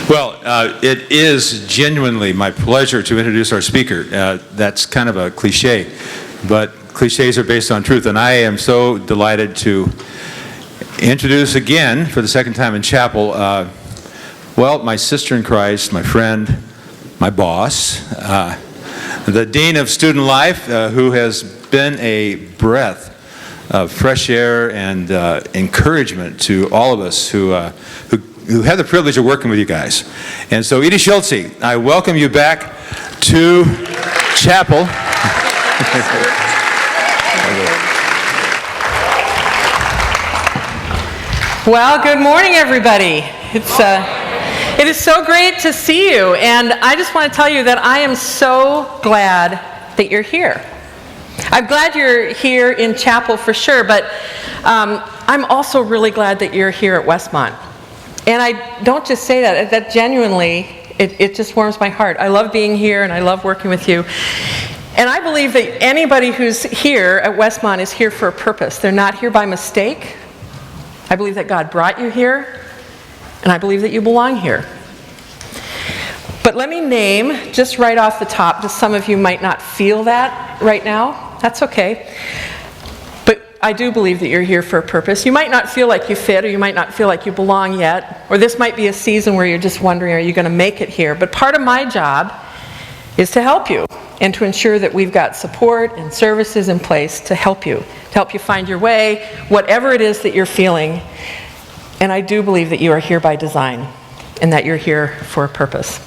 Well, it is genuinely my pleasure to introduce our speaker. That's kind of a cliche, but cliches are based on truth, and I am so delighted to introduce again, for the second time in chapel, well, my sister in Christ, my friend, my boss, the Dean of Student Life, who has been a breath of fresh air and encouragement to all of us who have the privilege of working with you guys. And so, Edee Schulze, I welcome you back to chapel. Well, good morning, everybody. It is so great to see you, and I just want to tell you that I am so glad that you're here. I'm glad you're here in chapel for sure, but I'm also really glad that you're here at Westmont. And I don't just say that genuinely, it just warms my heart. I love being here and I love working with you. And I believe that anybody who's here at Westmont is here for a purpose. They're not here by mistake. I believe that God brought you here, and I believe that you belong here. But let me name, just right off the top, just some of you might not feel that right now. That's okay. But I do believe that you're here for a purpose. You might not feel like you fit, or you might not feel like you belong yet, or this might be a season where you're just wondering, are you going to make it here? But part of my job is to help you and to ensure that we've got support and services in place to help you find your way, whatever it is that you're feeling. And I do believe that you are here by design and that you're here for a purpose.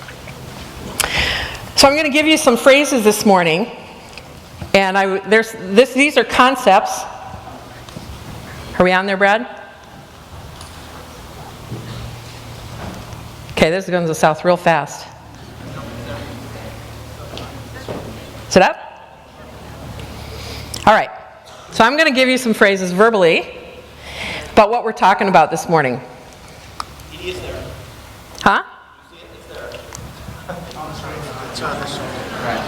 So I'm going to give you some phrases this morning, and these are concepts. Are we on there, Brad? Okay, this is going to the south real fast. Is it up? All right. So I'm going to give you some phrases verbally about what we're talking about this morning. Edee is there. Huh? It's there.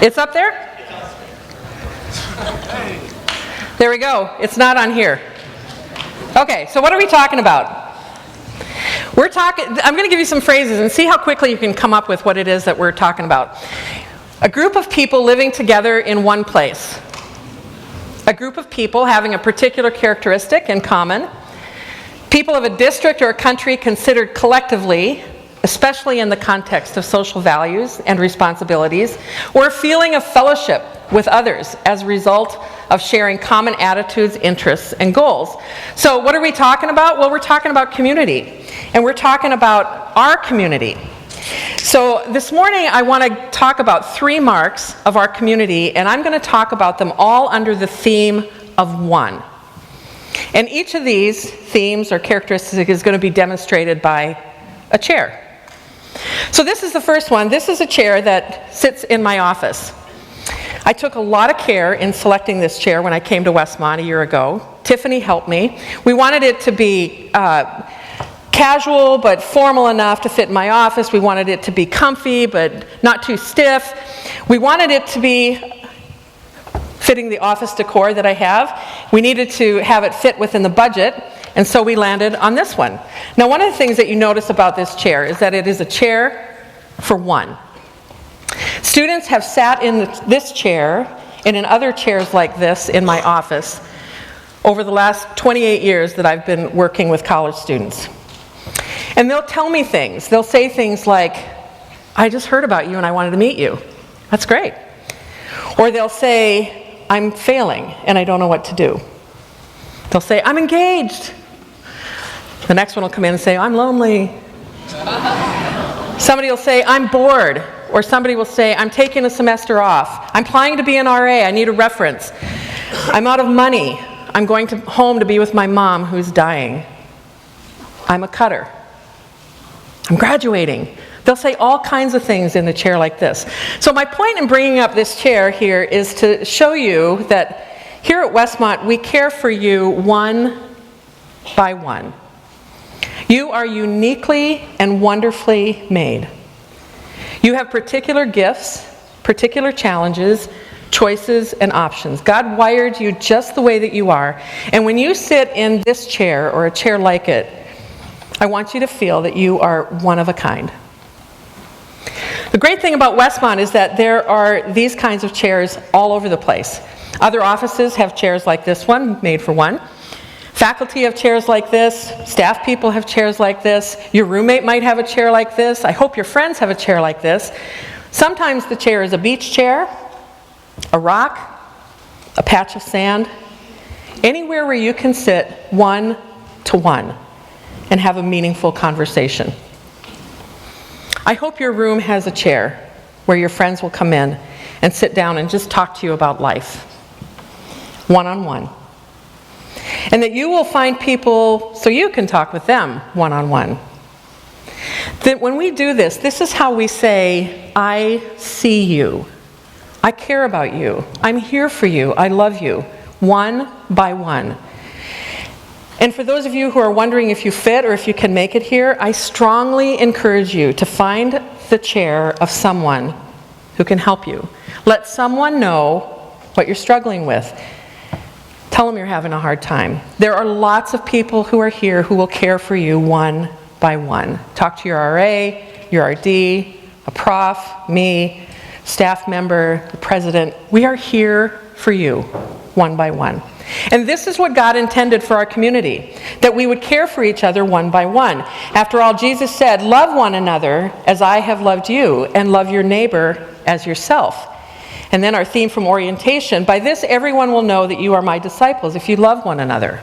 It's up there? There we go. It's not on here. Okay, so what are we talking about? I'm going to give you some phrases and see how quickly you can come up with what it is that we're talking about. A group of people living together in one place. A group of people having a particular characteristic in common. People of a district or a country considered collectively, especially in the context of social values and responsibilities, or a feeling of fellowship with others as a result of sharing common attitudes, interests, and goals. So what are we talking about? Well, we're talking about community, and we're talking about our community. So this morning I want to talk about 3 marks of our community, and I'm going to talk about them all under the theme of one. And each of these themes or characteristics is going to be demonstrated by a chair. So this is the first one. This is a chair that sits in my office. I took a lot of care in selecting this chair when I came to Westmont a year ago. Tiffany helped me. We wanted it to be casual but formal enough to fit in my office. We wanted it to be comfy but not too stiff. We wanted it to be fitting the office decor that I have. We needed to have it fit within the budget, and so we landed on this one. Now, one of the things that you notice about this chair is that it is a chair for one. Students have sat in this chair and in other chairs like this in my office over the last 28 years that I've been working with college students. And they'll tell me things. They'll say things like, I just heard about you and I wanted to meet you. That's great. Or they'll say, I'm failing and I don't know what to do. They'll say, I'm engaged. The next one will come in and say, I'm lonely. Somebody will say, I'm bored. Or somebody will say, I'm taking a semester off. I'm applying to be an RA. I need a reference. I'm out of money. I'm going home to be with my mom who's dying. I'm a cutter. I'm graduating. They'll say all kinds of things in the chair like this. So my point in bringing up this chair here is to show you that here at Westmont, we care for you one by one. You are uniquely and wonderfully made. You have particular gifts, particular challenges, choices, and options. God wired you just the way that you are. And when you sit in this chair or a chair like it, I want you to feel that you are one of a kind. The great thing about Westmont is that there are these kinds of chairs all over the place. Other offices have chairs like this one, made for one. Faculty have chairs like this. Staff people have chairs like this. Your roommate might have a chair like this. I hope your friends have a chair like this. Sometimes the chair is a beach chair, a rock, a patch of sand, anywhere where you can sit one-to-one and have a meaningful conversation. I hope your room has a chair where your friends will come in and sit down and just talk to you about life, one-on-one. And that you will find people so you can talk with them one-on-one. That when we do this, this is how we say, I see you. I care about you. I'm here for you. I love you. One by one. And for those of you who are wondering if you fit or if you can make it here, I strongly encourage you to find the chair of someone who can help you. Let someone know what you're struggling with. Tell them you're having a hard time. There are lots of people who are here who will care for you one by one. Talk to your RA, your RD, a prof, me, staff member, the president. We are here for you one by one. And this is what God intended for our community, that we would care for each other one by one. After all, Jesus said, love one another as I have loved you, and love your neighbor as yourself. And then our theme from orientation, by this everyone will know that you are my disciples if you love one another.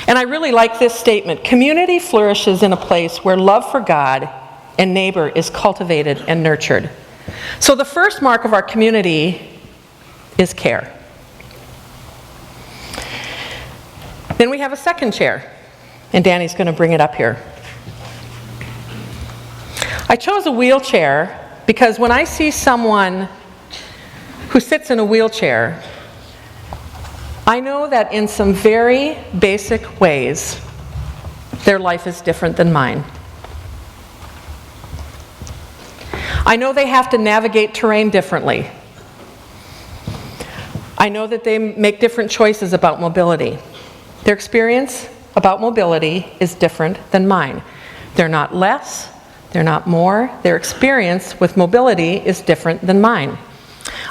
And I really like this statement. Community flourishes in a place where love for God and neighbor is cultivated and nurtured. So the first mark of our community is care. Then we have a second chair, and Danny's going to bring it up here. I chose a wheelchair because when I see someone who sits in a wheelchair, I know that in some very basic ways, their life is different than mine. I know they have to navigate terrain differently. I know that they make different choices about mobility. Their experience about mobility is different than mine. They're not less, they're not more. Their experience with mobility is different than mine.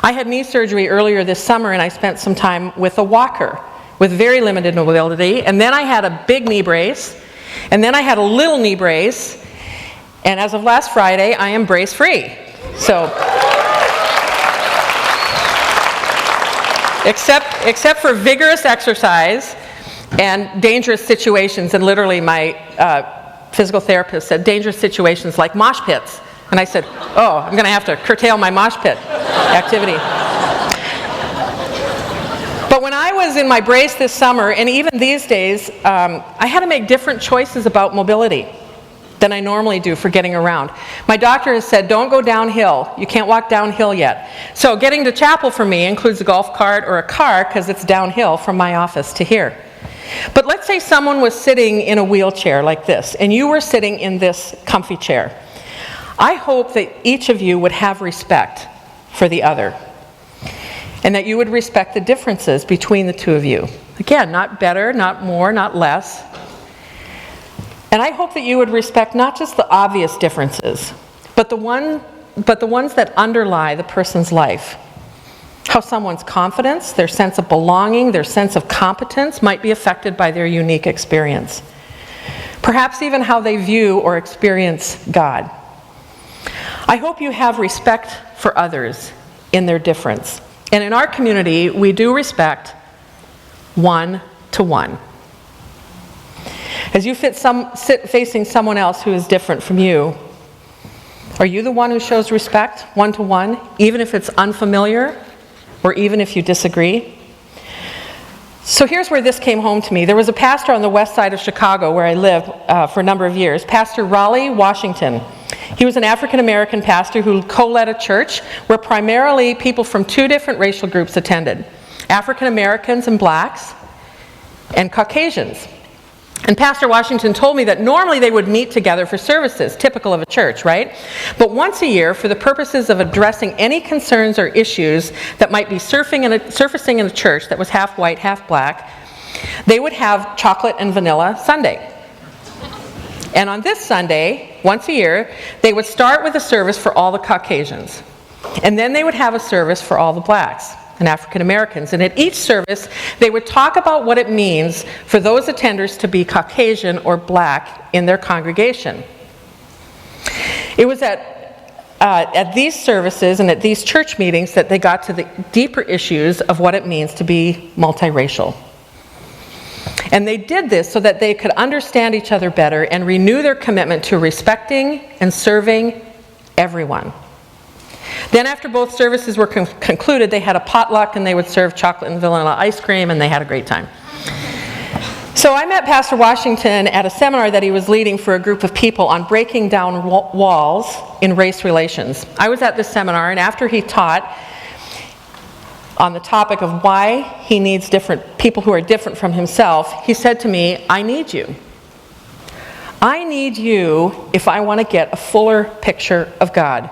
I had knee surgery earlier this summer, and I spent some time with a walker with very limited mobility, and then I had a big knee brace, and then I had a little knee brace, and as of last Friday, I am brace-free. So, except for vigorous exercise and dangerous situations, and literally my physical therapist said dangerous situations like mosh pits. And I said, oh, I'm going to have to curtail my mosh pit activity. But when I was in my brace this summer, and even these days, I had to make different choices about mobility than I normally do for getting around. My doctor has said, don't go downhill. You can't walk downhill yet. So getting to chapel for me includes a golf cart or a car because it's downhill from my office to here. But let's say someone was sitting in a wheelchair like this, and you were sitting in this comfy chair. I hope that each of you would have respect for the other, and that you would respect the differences between the two of you. Again, not better, not more, not less. And I hope that you would respect not just the obvious differences, but the ones that underlie the person's life. How someone's confidence, their sense of belonging, their sense of competence might be affected by their unique experience. Perhaps even how they view or experience God. I hope you have respect for others in their difference. And in our community, we do respect one-to-one. As you sit facing someone else who is different from you, are you the one who shows respect one-to-one, even if it's unfamiliar, or even if you disagree? So here's where this came home to me. There was a pastor on the west side of Chicago where I lived for a number of years, Pastor Raleigh Washington. He was an African-American pastor who co-led a church where primarily people from two different racial groups attended, African-Americans and blacks, and Caucasians. And Pastor Washington told me that normally they would meet together for services, typical of a church, right? But once a year, for the purposes of addressing any concerns or issues that might be surfacing in a church that was half white, half black, they would have chocolate and vanilla sundae. And on this Sunday, once a year, they would start with a service for all the Caucasians. And then they would have a service for all the blacks and African Americans. And at each service, they would talk about what it means for those attenders to be Caucasian or black in their congregation. It was at these services and at these church meetings that they got to the deeper issues of what it means to be multiracial. And they did this so that they could understand each other better and renew their commitment to respecting and serving everyone. Then after both services were concluded, they had a potluck and they would serve chocolate and vanilla ice cream, and they had a great time. So I met Pastor Washington at a seminar that he was leading for a group of people on breaking down walls in race relations. I was at this seminar, and after he taught on the topic of why he needs different people who are different from himself, he said to me, I need you. I need you if I want to get a fuller picture of God.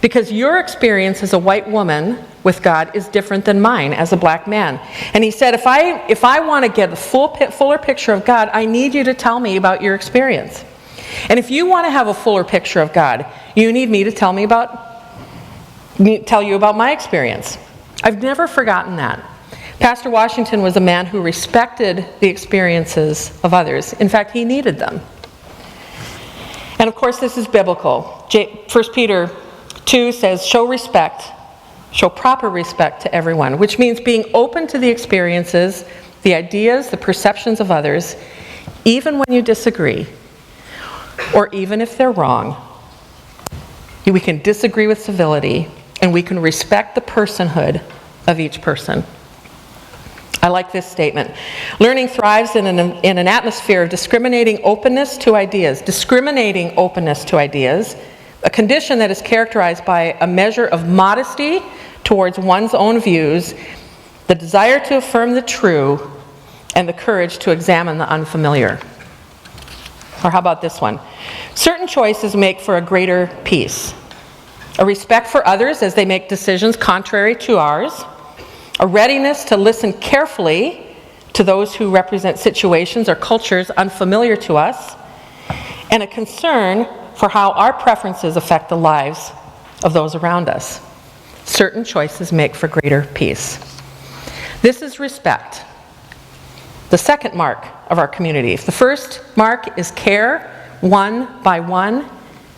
Because your experience as a white woman with God is different than mine as a black man. And he said, if I want to get a fuller picture of God, I need you to tell me about your experience. And if you want to have a fuller picture of God, you need me to tell you about my experience. I've never forgotten that. Pastor Washington was a man who respected the experiences of others. In fact, he needed them. And of course, this is biblical. 1 Peter 2 says, show proper respect to everyone, which means being open to the experiences, the ideas, the perceptions of others, even when you disagree, or even if they're wrong. We can disagree with civility, and we can respect the personhood of each person. I like this statement. Learning thrives in an atmosphere of discriminating openness to ideas, a condition that is characterized by a measure of modesty towards one's own views, the desire to affirm the true, and the courage to examine the unfamiliar. Or how about this one? Certain choices make for a greater peace. A respect for others as they make decisions contrary to ours, a readiness to listen carefully to those who represent situations or cultures unfamiliar to us, and a concern for how our preferences affect the lives of those around us. Certain choices make for greater peace. This is respect, the second mark of our community. If the first mark is care, one by one,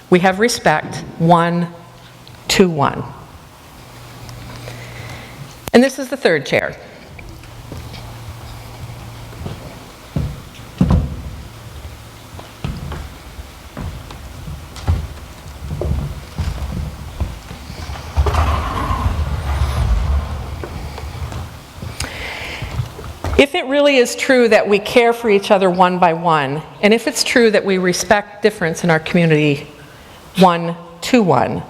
we have respect, one to one. And this is the third chair. If it really is true that we care for each other one by one, and if it's true that we respect difference in our community one to one,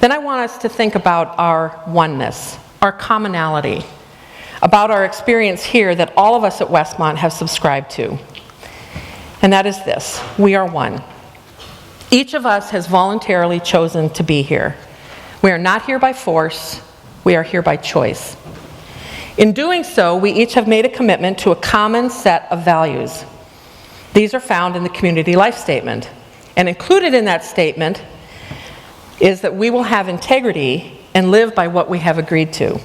then I want us to think about our oneness, our commonality, about our experience here that all of us at Westmont have subscribed to. And that is this: we are one. Each of us has voluntarily chosen to be here. We are not here by force, we are here by choice. In doing so, we each have made a commitment to a common set of values. These are found in the community life statement. And included in that statement is that we will have integrity and live by what we have agreed to.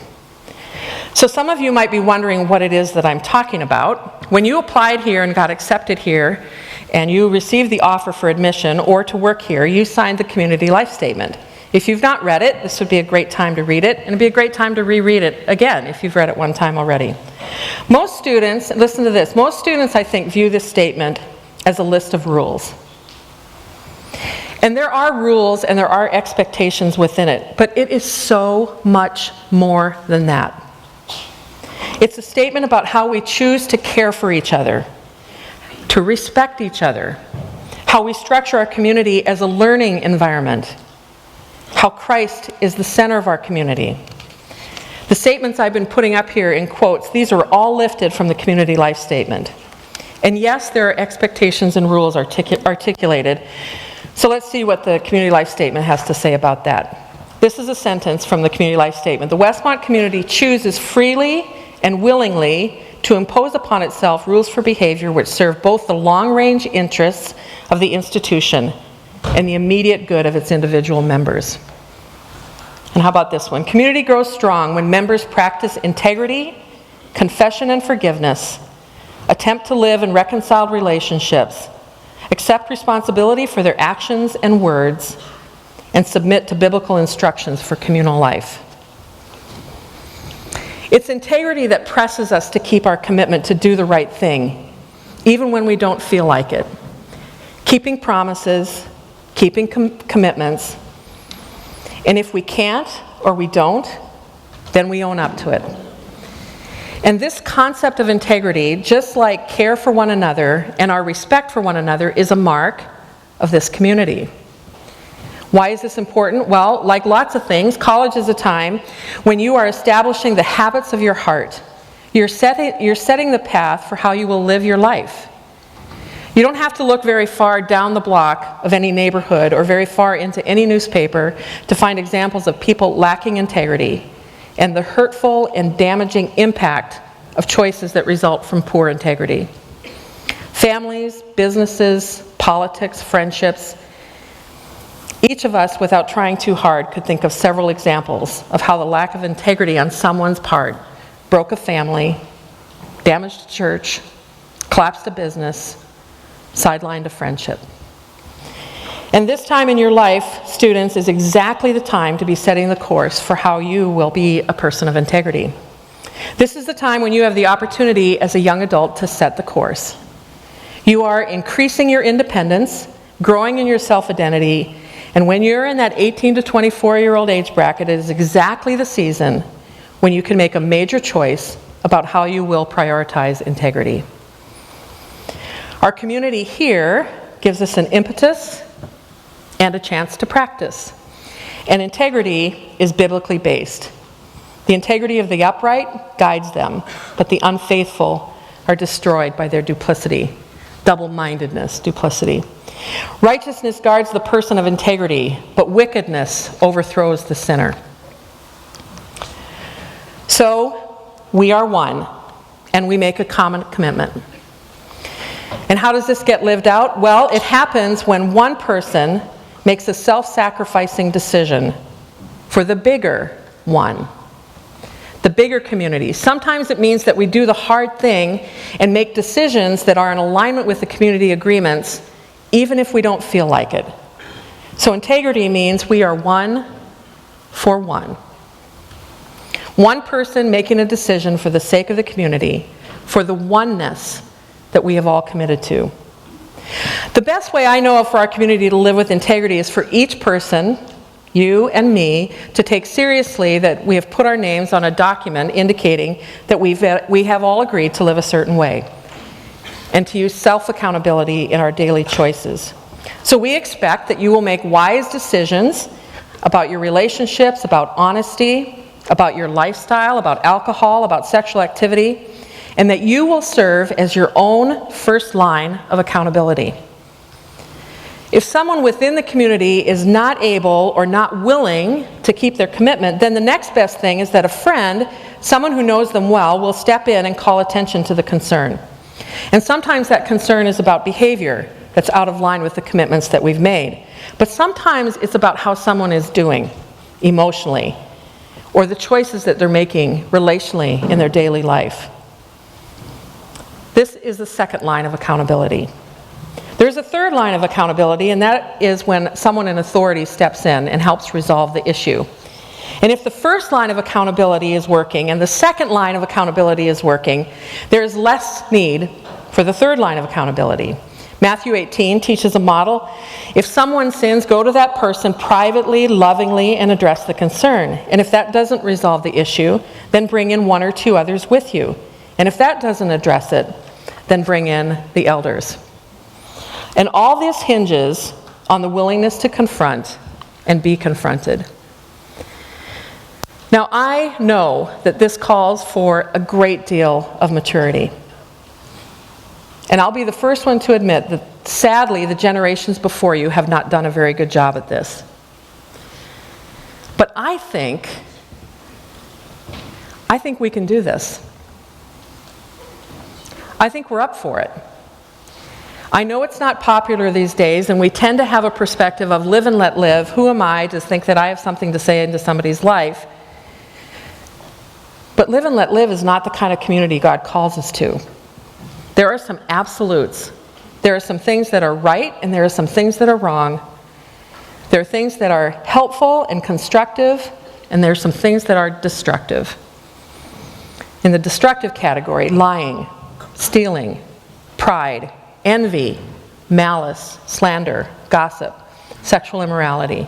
So some of you might be wondering what it is that I'm talking about. When you applied here and got accepted here, and you received the offer for admission or to work here, you signed the community life statement. If you've not read it, this would be a great time to read it, and it'd be a great time to reread it again if you've read it one time already. Most students, listen to this, most students I think view this statement as a list of rules. And there are rules and there are expectations within it, but it is so much more than that. It's a statement about how we choose to care for each other, to respect each other, how we structure our community as a learning environment, how Christ is the center of our community. The statements I've been putting up here in quotes, these are all lifted from the community life statement. And yes, there are expectations and rules articulated. So let's see what the community life statement has to say about that. This is a sentence from the community life statement. The Westmont community chooses freely and willingly to impose upon itself rules for behavior which serve both the long-range interests of the institution and the immediate good of its individual members. And how about this one? Community grows strong when members practice integrity, confession and forgiveness, attempt to live in reconciled relationships, accept responsibility for their actions and words, and submit to biblical instructions for communal life. It's integrity that presses us to keep our commitment to do the right thing, even when we don't feel like it. Keeping promises, keeping commitments, and if we can't or we don't, then we own up to it. And this concept of integrity, just like care for one another and our respect for one another, is a mark of this community. Why is this important? Well, like lots of things, college is a time when you are establishing the habits of your heart. You're setting the path for how you will live your life. You don't have to look very far down the block of any neighborhood or very far into any newspaper to find examples of people lacking integrity and the hurtful and damaging impact of choices that result from poor integrity. Families, businesses, politics, friendships. Each of us, without trying too hard, could think of several examples of how the lack of integrity on someone's part broke a family, damaged a church, collapsed a business, sidelined a friendship. And this time in your life, students, is exactly the time to be setting the course for how you will be a person of integrity. This is the time when you have the opportunity as a young adult to set the course. You are increasing your independence, growing in your self-identity, and when you're in that 18 to 24-year-old age bracket, it is exactly the season when you can make a major choice about how you will prioritize integrity. Our community here gives us an impetus and a chance to practice. And integrity is biblically based. The integrity of the upright guides them, but the unfaithful are destroyed by their duplicity, double-mindedness, duplicity. Righteousness guards the person of integrity, but wickedness overthrows the sinner. So, we are one, and we make a common commitment. And how does this get lived out? Well, it happens when one person makes a self-sacrificing decision for the bigger one, the bigger community. Sometimes it means that we do the hard thing and make decisions that are in alignment with the community agreements, even if we don't feel like it. So integrity means we are one for one. One person making a decision for the sake of the community, for the oneness that we have all committed to. The best way I know of for our community to live with integrity is for each person, you and me, to take seriously that we have put our names on a document indicating that we have all agreed to live a certain way, and to use self-accountability in our daily choices. So we expect that you will make wise decisions about your relationships, about honesty, about your lifestyle, about alcohol, about sexual activity, and that you will serve as your own first line of accountability. If someone within the community is not able or not willing to keep their commitment, then the next best thing is that a friend, someone who knows them well, will step in and call attention to the concern. And sometimes that concern is about behavior that's out of line with the commitments that we've made. But sometimes it's about how someone is doing emotionally, or the choices that they're making relationally in their daily life. This is the second line of accountability. There's a third line of accountability, and that is when someone in authority steps in and helps resolve the issue. And if the first line of accountability is working and the second line of accountability is working, there is less need for the third line of accountability. Matthew 18 teaches a model. If someone sins, go to that person privately, lovingly, and address the concern. And if that doesn't resolve the issue, then bring in one or two others with you. And if that doesn't address it, then bring in the elders. And all this hinges on the willingness to confront and be confronted. Now, I know that this calls for a great deal of maturity. And I'll be the first one to admit that, sadly, the generations before you have not done a very good job at this. But I think we can do this. I think we're up for it. I know it's not popular these days, and we tend to have a perspective of live and let live. Who am I to think that I have something to say into somebody's life? But live and let live is not the kind of community God calls us to. There are some absolutes. There are some things that are right, and there are some things that are wrong. There are things that are helpful and constructive, and there are some things that are destructive. In the destructive category, lying, stealing, pride, envy, malice, slander, gossip, sexual immorality.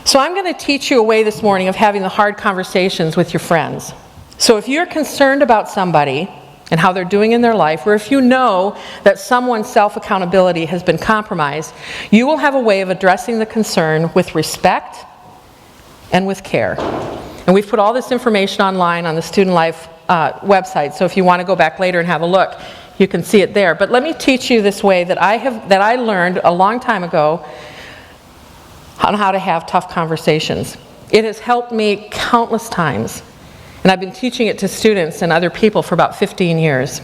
So I'm going to teach you a way this morning of having the hard conversations with your friends. So if you're concerned about somebody and how they're doing in their life, or if you know that someone's self-accountability has been compromised, you will have a way of addressing the concern with respect and with care. And we've put all this information online on the Student Life website, so if you want to go back later and have a look, you can see it there. But let me teach you this way that I learned a long time ago on how to have tough conversations. It has helped me countless times, and I've been teaching it to students and other people for about 15 years.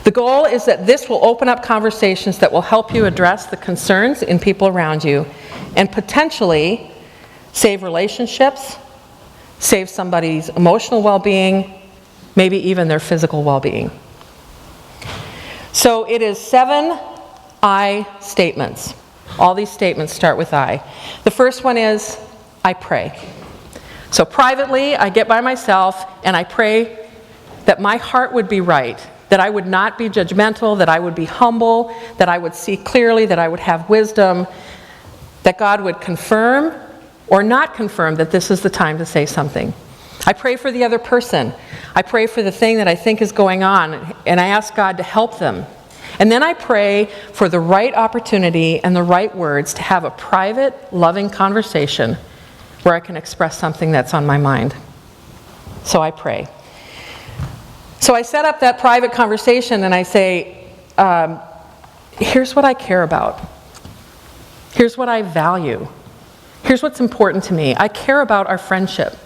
The goal is that this will open up conversations that will help you address the concerns in people around you and potentially save relationships, save somebody's emotional well-being, maybe even their physical well-being. So it is 7 I statements. All these statements start with I. The first one is, I pray. So privately, I get by myself and I pray that my heart would be right, that I would not be judgmental, that I would be humble, that I would see clearly, that I would have wisdom, that God would confirm or not confirm that this is the time to say something. I pray for the other person. I pray for the thing that I think is going on, and I ask God to help them. And then I pray for the right opportunity and the right words to have a private, loving conversation where I can express something that's on my mind. So I pray. So I set up that private conversation and I say, here's what I care about. Here's what I value. Here's what's important to me. I care about our friendship.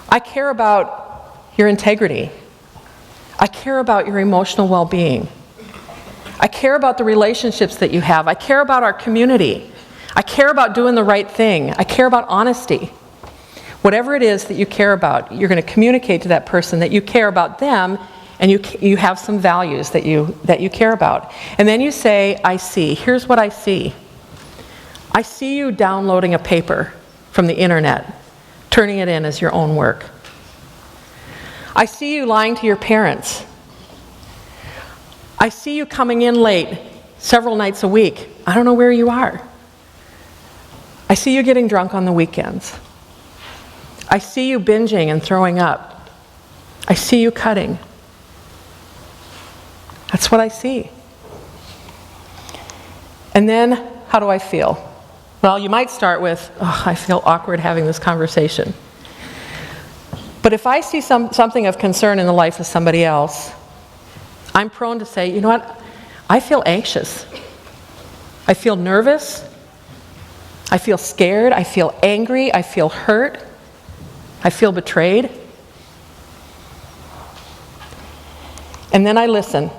I care about your integrity. I care about your emotional well-being. I care about the relationships that you have. I care about our community. I care about doing the right thing. I care about honesty. Whatever it is that you care about, you're going to communicate to that person that you care about them and you have some values that you care about. And then you say, I see. Here's what I see. I see you downloading a paper from the internet, turning it in as your own work. I see you lying to your parents. I see you coming in late several nights a week. I don't know where you are. I see you getting drunk on the weekends. I see you binging and throwing up. I see you cutting. That's what I see. And then, how do I feel? Well, you might start with, I feel awkward having this conversation. But if I see something of concern in the life of somebody else, I'm prone to say, you know what? I feel anxious. I feel nervous. I feel scared. I feel angry. I feel hurt. I feel betrayed. And then I listen.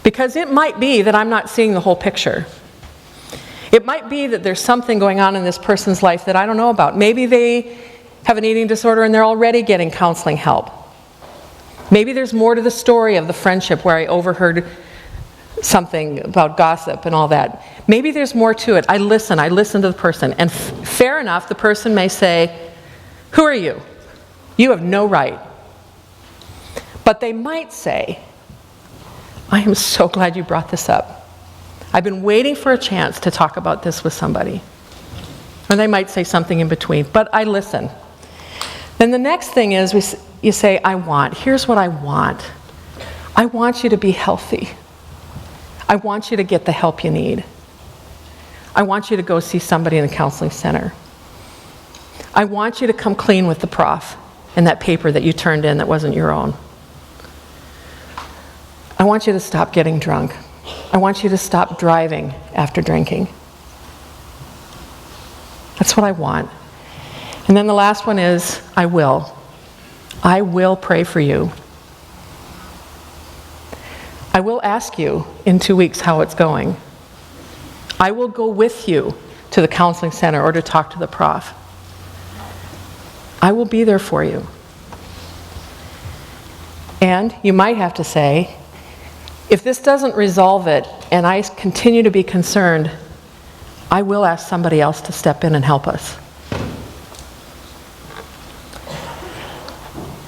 Because it might be that I'm not seeing the whole picture. It might be that there's something going on in this person's life that I don't know about. Maybe they have an eating disorder and they're already getting counseling help. Maybe there's more to the story of the friendship where I overheard something about gossip and all that. Maybe there's more to it. I listen to the person. And fair enough, the person may say, who are you? You have no right. But they might say, I am so glad you brought this up. I've been waiting for a chance to talk about this with somebody. Or they might say something in between, but I listen. Then the next thing is you say, here's what I want. I want you to be healthy. I want you to get the help you need. I want you to go see somebody in the counseling center. I want you to come clean with the prof and that paper that you turned in that wasn't your own. I want you to stop getting drunk. I want you to stop driving after drinking. That's what I want. And then the last one is, I will. I will pray for you. I will ask you in 2 weeks how it's going. I will go with you to the counseling center or to talk to the prof. I will be there for you. And you might have to say, if this doesn't resolve it and I continue to be concerned, I will ask somebody else to step in and help us.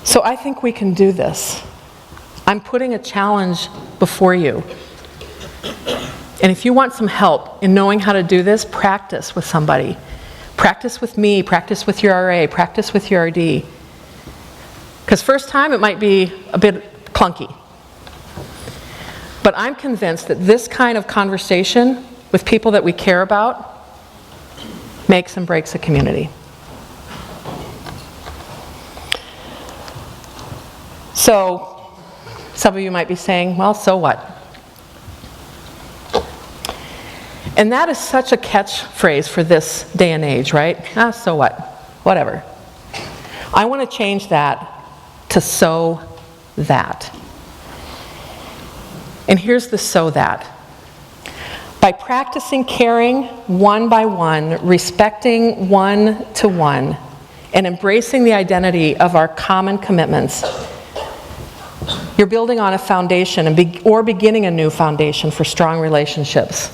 So I think we can do this. I'm putting a challenge before you. And if you want some help in knowing how to do this, practice with somebody. Practice with me, practice with your RA, practice with your RD. Because first time it might be a bit clunky. But I'm convinced that this kind of conversation with people that we care about makes and breaks a community. So, some of you might be saying, well, so what? And that is such a catchphrase for this day and age, right? So what? Whatever. I want to change that to so that. And here's the so that. By practicing caring one by one, respecting one to one, and embracing the identity of our common commitments, you're building on a foundation or beginning a new foundation for strong relationships,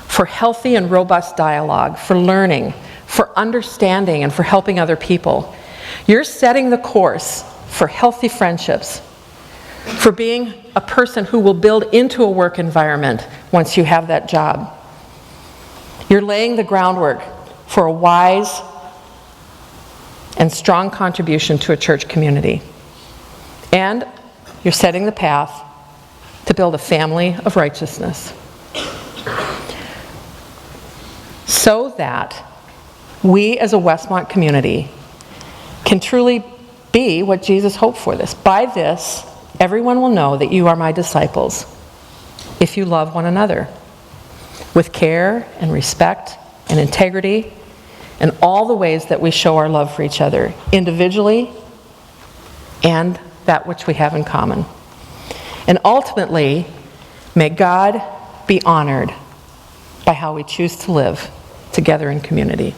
for healthy and robust dialogue, for learning, for understanding, and for helping other people. You're setting the course for healthy friendships, for being a person who will build into a work environment once you have that job. You're laying the groundwork for a wise and strong contribution to a church community. And you're setting the path to build a family of righteousness. So that we as a Westmont community can truly be what Jesus hoped for this. By this, everyone will know that you are my disciples, if you love one another, with care and respect and integrity, and all the ways that we show our love for each other, individually and that which we have in common. And ultimately, may God be honored by how we choose to live together in community.